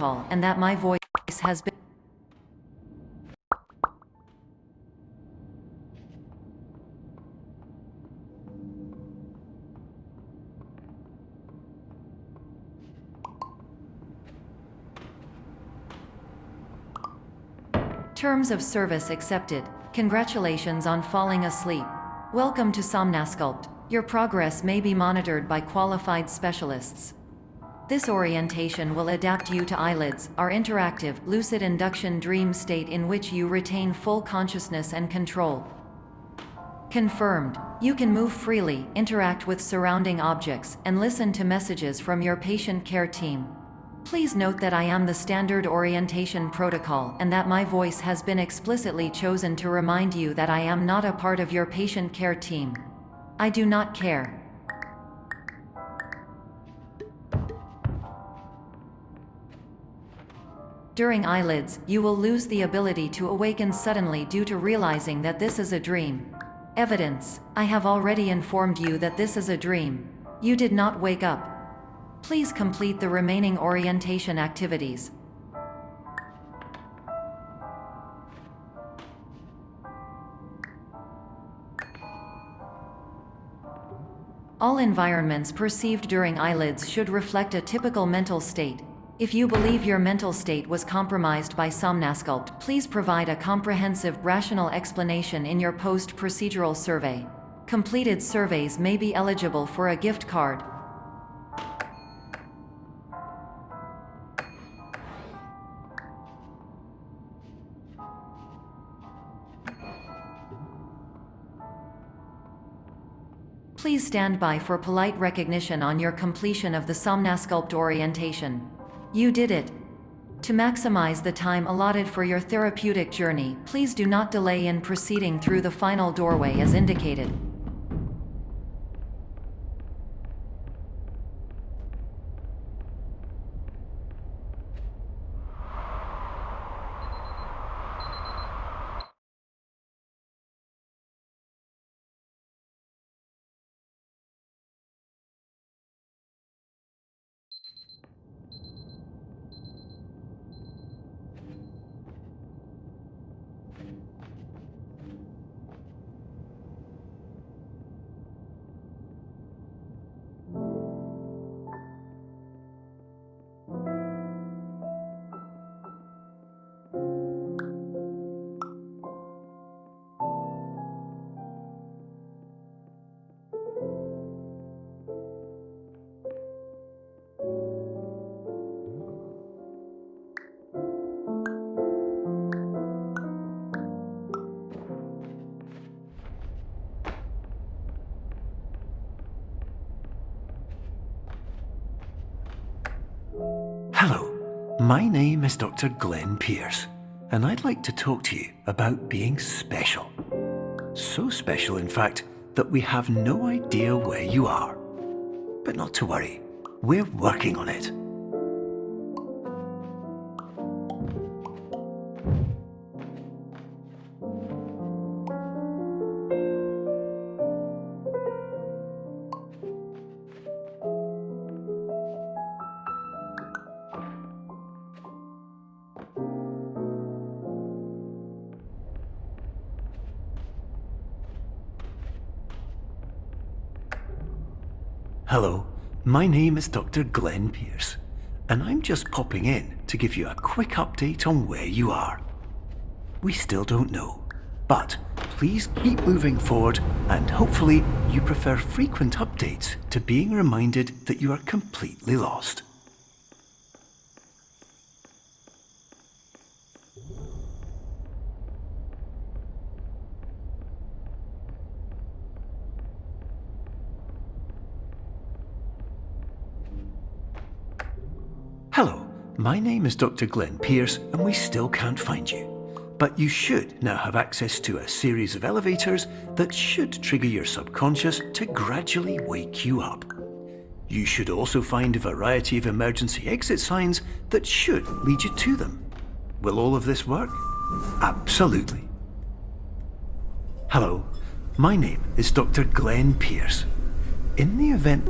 and that my voice has been... Terms of service accepted. Congratulations on falling asleep. Welcome to Somnasculpt. Your progress may be monitored by qualified specialists. This orientation will adapt you to eyelids, our interactive, lucid induction dream state in which you retain full consciousness and control. Confirmed. You can move freely, interact with surrounding objects, and listen to messages from your patient care team. Please note that I am the standard orientation protocol and that my voice has been explicitly chosen to remind you that I am not a part of your patient care team. I do not care. During eyelids, you will lose the ability to awaken suddenly due to realizing that this is a dream. Evidence: I have already informed you that this is a dream. You did not wake up. Please complete the remaining orientation activities. All environments perceived during eyelids should reflect a typical mental state. If you believe your mental state was compromised by Somnasculpt, please provide a comprehensive, rational explanation in your post-procedural survey. Completed surveys may be eligible for a gift card. Please stand by for polite recognition on your completion of the Somnasculpt orientation. You did it. To maximize the time allotted for your therapeutic journey, please do not delay in proceeding through the final doorway as indicated. Hello, my name is Dr. Glenn Pierce, and I'd like to talk to you about being special. So special, in fact, that we have no idea where you are. But not to worry, we're working on it. Hello, my name is Dr. Glenn Pierce, and I'm just popping in to give you a quick update on where you are. We still don't know, but please keep moving forward, and hopefully you prefer frequent updates to being reminded that you are completely lost. Hello, my name is Dr. Glenn Pierce, and we still can't find you. But you should now have access to a series of elevators that should trigger your subconscious to gradually wake you up. You should also find a variety of emergency exit signs that should lead you to them. Will all of this work? Absolutely. Hello, my name is Dr. Glenn Pierce. In the event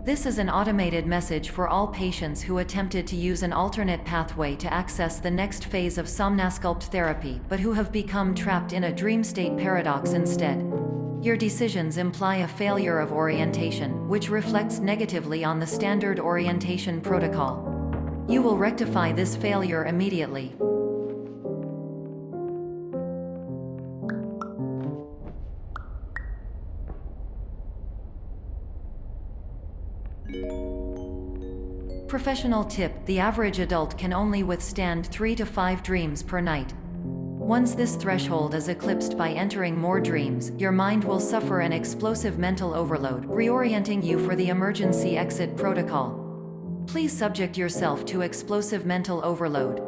This is an automated message for all patients who attempted to use an alternate pathway to access the next phase of Somnasculpt therapy but who have become trapped in a dream state paradox instead. Your decisions imply a failure of orientation, which reflects negatively on the standard orientation protocol. You will rectify this failure immediately. Professional tip: the average adult can only withstand 3 to 5 dreams per night. Once this threshold is eclipsed by entering more dreams, your mind will suffer an explosive mental overload, reorienting you for the emergency exit protocol. Please subject yourself to explosive mental overload.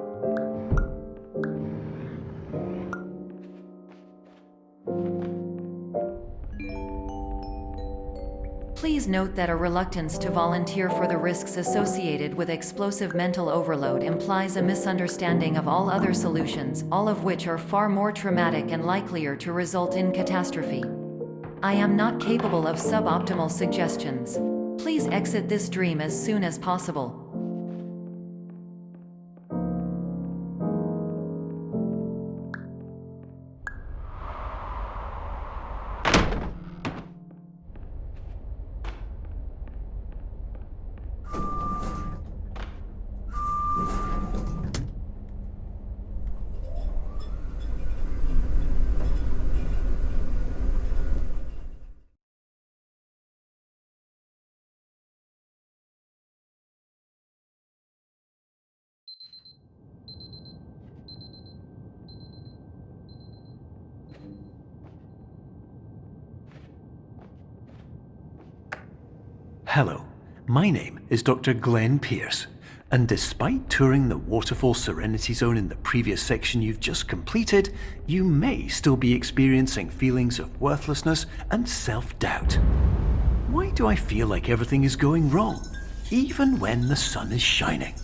Please note that a reluctance to volunteer for the risks associated with explosive mental overload implies a misunderstanding of all other solutions, all of which are far more traumatic and likelier to result in catastrophe. I am not capable of suboptimal suggestions. Please exit this dream as soon as possible. Hello, my name is Dr. Glenn Pierce, and despite touring the Waterfall Serenity Zone in the previous section you've just completed, you may still be experiencing feelings of worthlessness and self-doubt. Why do I feel like everything is going wrong, even when the sun is shining?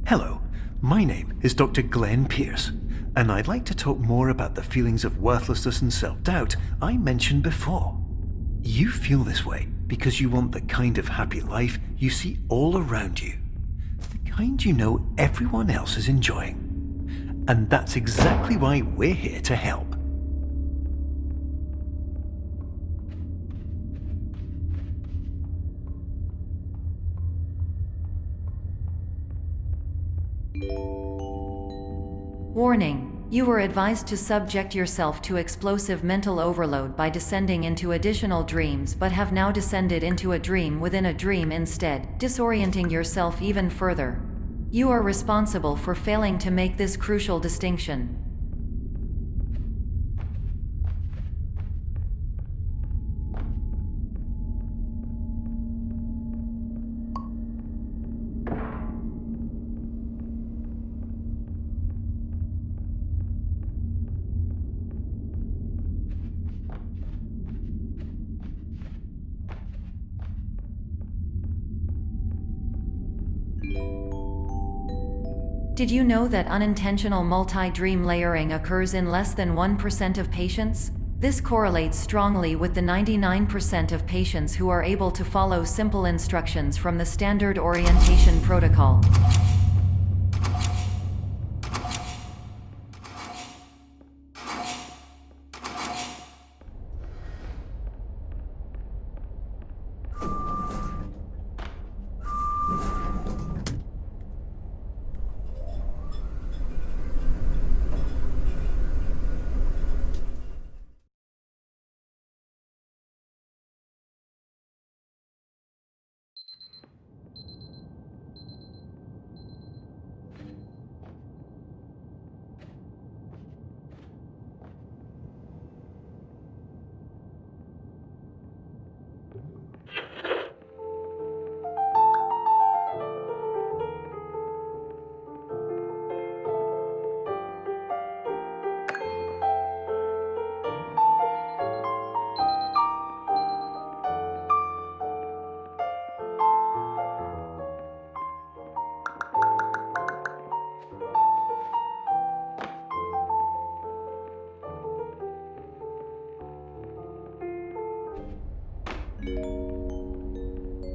Hello, my name is Dr. Glenn Pierce, and I'd like to talk more about the feelings of worthlessness and self-doubt I mentioned before. You feel this way because you want the kind of happy life you see all around you, the kind you know everyone else is enjoying. And that's exactly why we're here to help. Warning: you were advised to subject yourself to explosive mental overload by descending into additional dreams, but have now descended into a dream within a dream instead, disorienting yourself even further. You are responsible for failing to make this crucial distinction. Did you know that unintentional multi-dream layering occurs in less than 1% of patients? This correlates strongly with the 99% of patients who are able to follow simple instructions from the standard orientation protocol.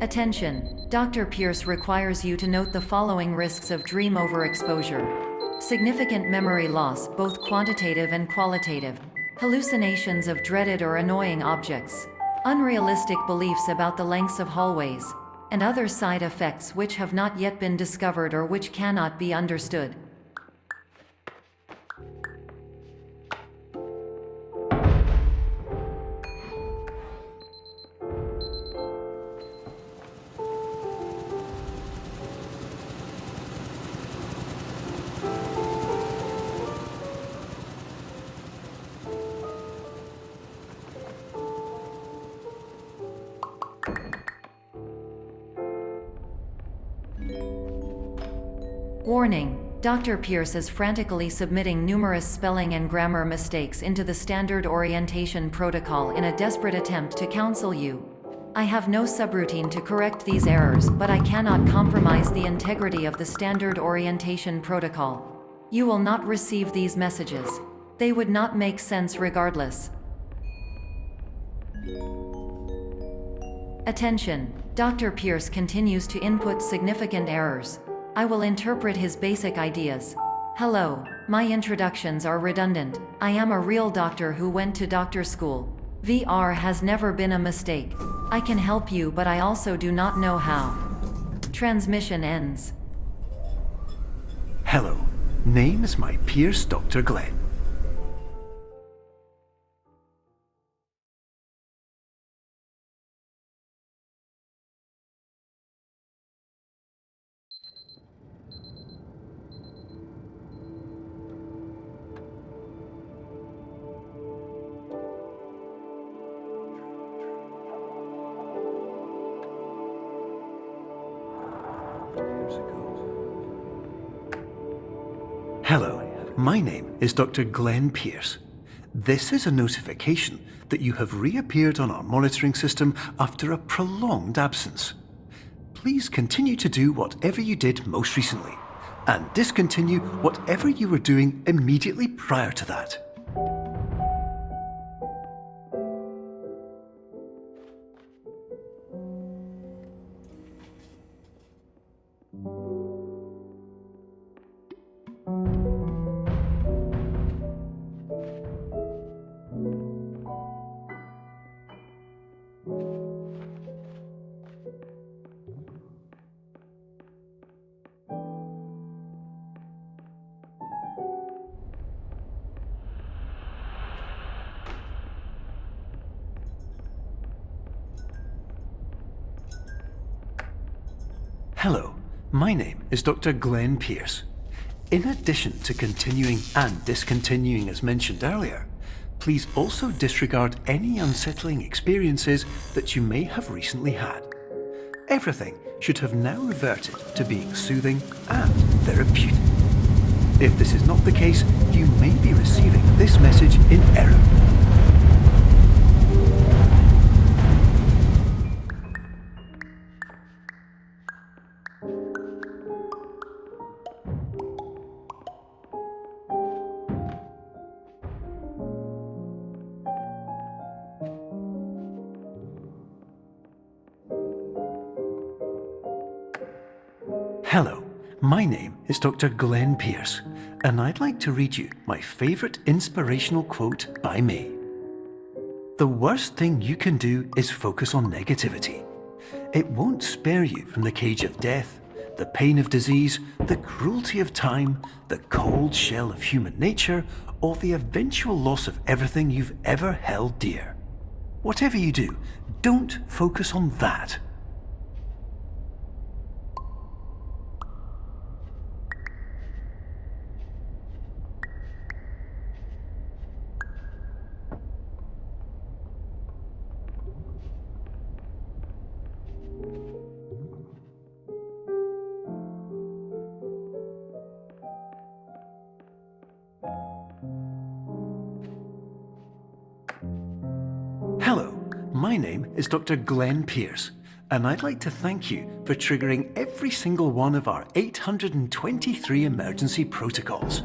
Attention! Dr. Pierce requires you to note the following risks of dream overexposure. Significant memory loss, both quantitative and qualitative. Hallucinations of dreaded or annoying objects. Unrealistic beliefs about the lengths of hallways. And other side effects which have not yet been discovered or which cannot be understood. Warning: Dr. Pierce is frantically submitting numerous spelling and grammar mistakes into the standard orientation protocol in a desperate attempt to counsel you. I have no subroutine to correct these errors, but I cannot compromise the integrity of the standard orientation protocol. You will not receive these messages. They would not make sense regardless. Attention! Dr. Pierce continues to input significant errors. I will interpret his basic ideas. Hello, my introductions are redundant. I am a real doctor who went to doctor school. VR has never been a mistake. I can help you, but I also do not know how. Transmission ends. Hello, name is my Pierce Dr. Glenn. Hello, my name is Dr. Glenn Pierce. This is a notification that you have reappeared on our monitoring system after a prolonged absence. Please continue to do whatever you did most recently, and discontinue whatever you were doing immediately prior to that. Hello, my name is Dr. Glenn Pierce. In addition to continuing and discontinuing as mentioned earlier, please also disregard any unsettling experiences that you may have recently had. Everything should have now reverted to being soothing and therapeutic. If this is not the case, you may be receiving this message in error. Hello, my name is Dr. Glenn Pierce, and I'd like to read you my favourite inspirational quote by me. The worst thing you can do is focus on negativity. It won't spare you from the cage of death, the pain of disease, the cruelty of time, the cold shell of human nature, or the eventual loss of everything you've ever held dear. Whatever you do, don't focus on that. Hello, my name is Dr. Glenn Pierce, and I'd like to thank you for triggering every single one of our 823 emergency protocols.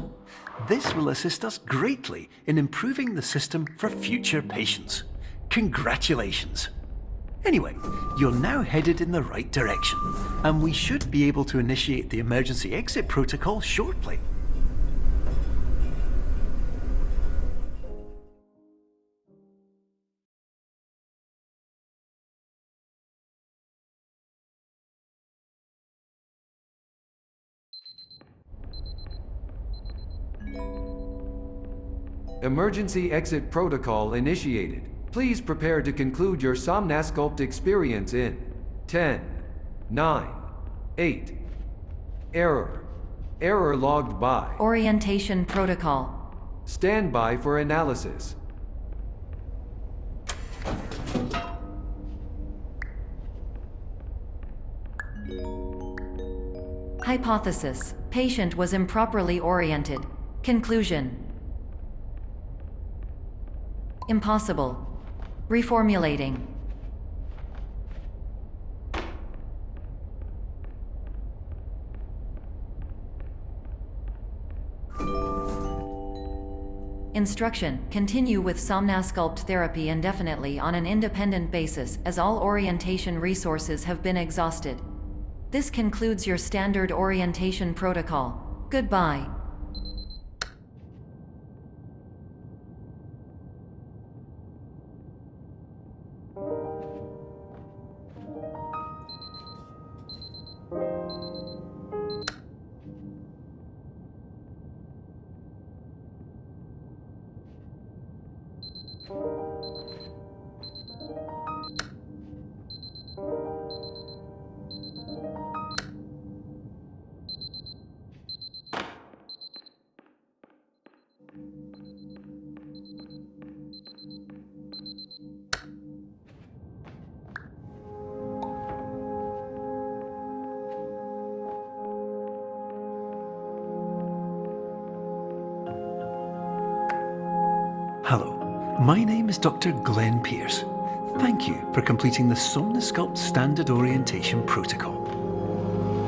This will assist us greatly in improving the system for future patients. Congratulations! Anyway, you're now headed in the right direction, and we should be able to initiate the emergency exit protocol shortly. Emergency exit protocol initiated. Please prepare to conclude your Somnasculpt experience in 10, 9, 8. Error. Error logged by. Orientation protocol. Stand by for analysis. Hypothesis. Patient was improperly oriented. Conclusion. Impossible. Reformulating. Instruction. Continue with Somnasculpt therapy indefinitely on an independent basis, as all orientation resources have been exhausted. This concludes your standard orientation protocol. Goodbye. Hello, my name is Dr. Glenn Pierce. Thank you for completing the Somnasculpt Standard Orientation Protocol.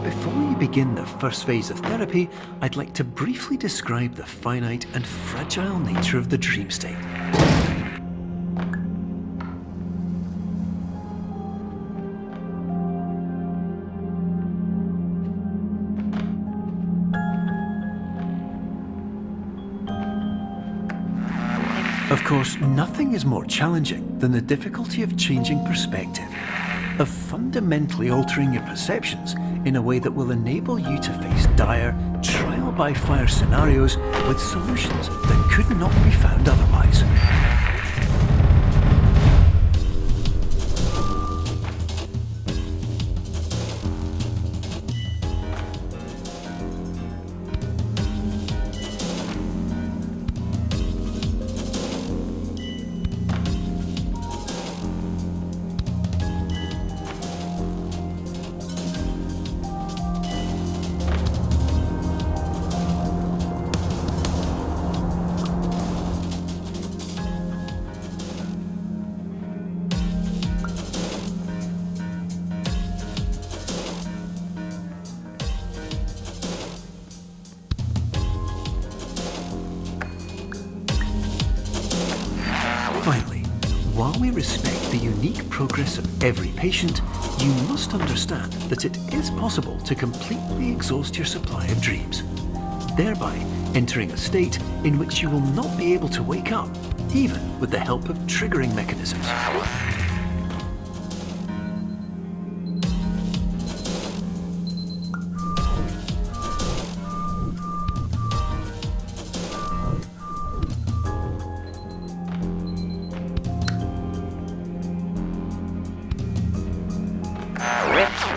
Before you begin the first phase of therapy, I'd like to briefly describe the finite and fragile nature of the dream state. Of course, nothing is more challenging than the difficulty of changing perspective, of fundamentally altering your perceptions in a way that will enable you to face dire, trial-by-fire scenarios with solutions that could not be found otherwise. Finally, while we respect the unique progress of every patient, you must understand that it is possible to completely exhaust your supply of dreams, thereby entering a state in which you will not be able to wake up, even with the help of triggering mechanisms.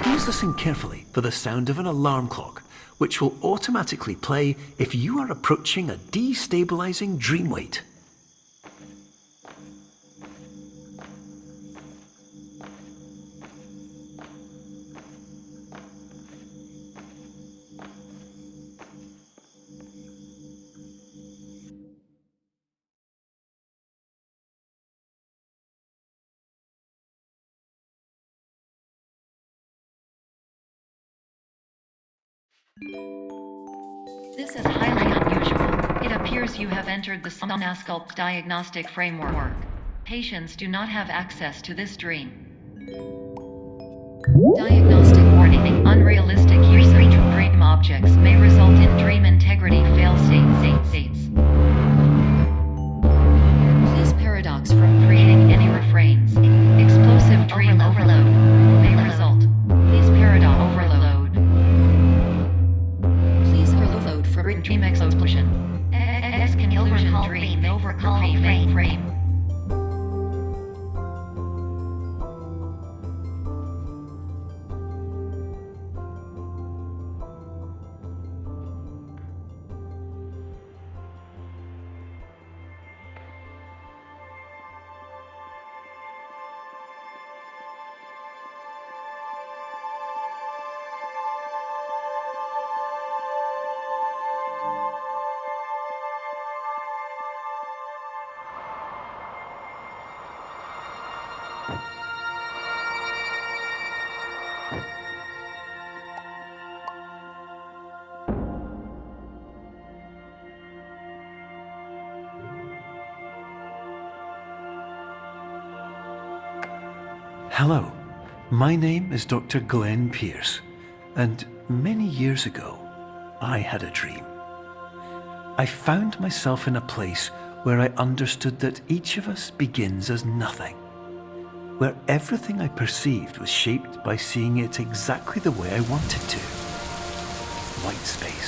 Please listen carefully for the sound of an alarm clock, which will automatically play if you are approaching a destabilizing dream weight. This is highly unusual. It appears you have entered the Somnasculpt diagnostic framework. Patients do not have access to this dream. Diagnostic warning. Unrealistic use of dream objects may result in dream integrity fail states. Please paradox from creating any refrains. Explosive dream overload may result. Please paradox overload. Please overload for dream explosion. Exclusion dream overcall frame. Hello, my name is Dr. Glenn Pierce, and many years ago, I had a dream. I found myself in a place where I understood that each of us begins as nothing, where everything I perceived was shaped by seeing it exactly the way I wanted to. Whitespace.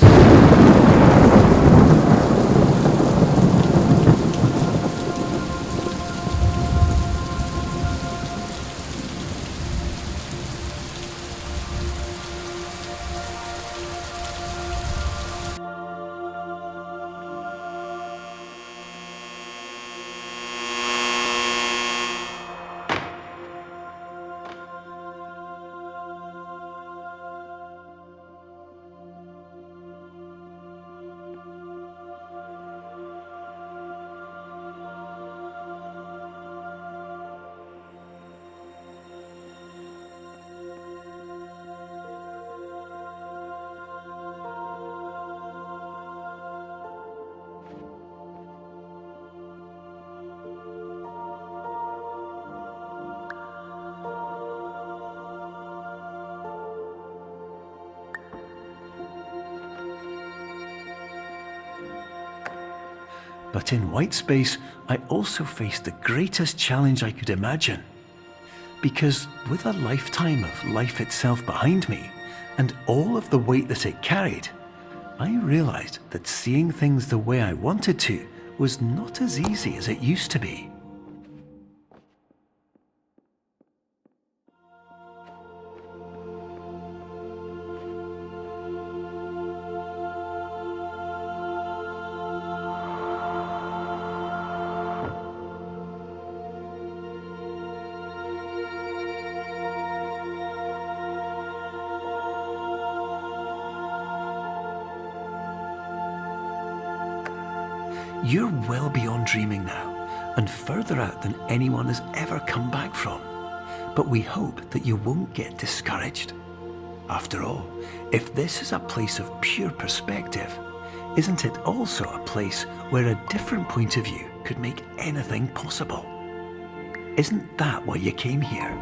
But in Whitespace, I also faced the greatest challenge I could imagine. Because with a lifetime of life itself behind me, and all of the weight that it carried, I realized that seeing things the way I wanted to was not as easy as it used to be. You're well beyond dreaming now, and further out than anyone has ever come back from. But we hope that you won't get discouraged. After all, if this is a place of pure perspective, isn't it also a place where a different point of view could make anything possible? Isn't that why you came here?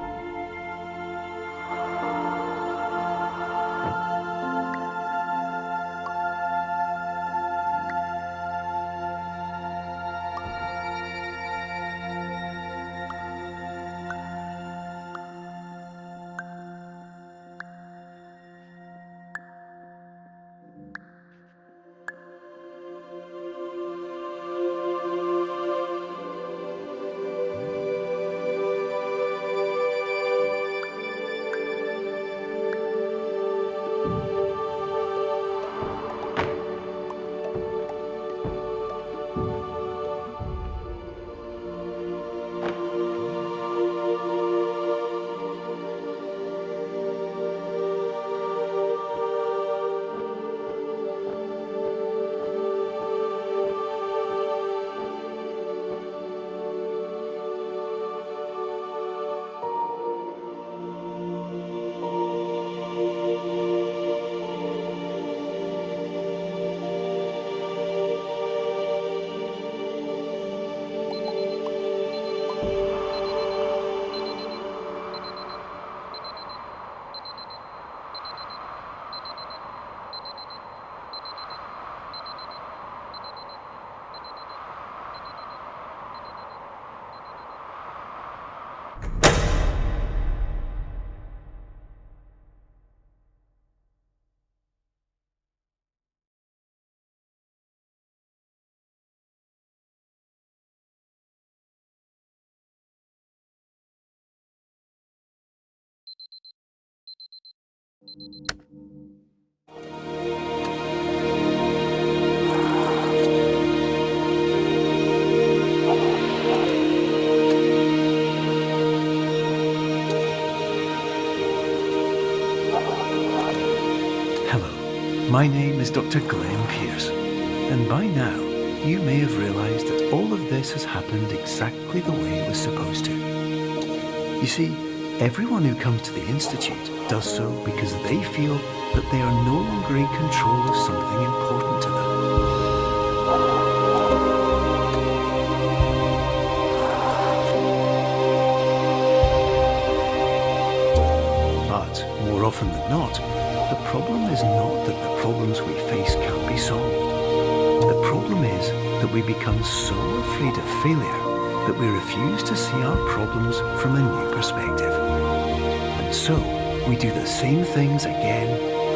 Hello, my name is Dr. Glenn Pierce, and by now you may have realised that all of this has happened exactly the way it was supposed to. You see, everyone who comes to the Institute does so because they feel that they are no longer in control of something important to them. But, more often than not, the problem is not that the problems we face can't be solved. The problem is that we become so afraid of failure that we refuse to see our problems from a new perspective. And so, we do the same things again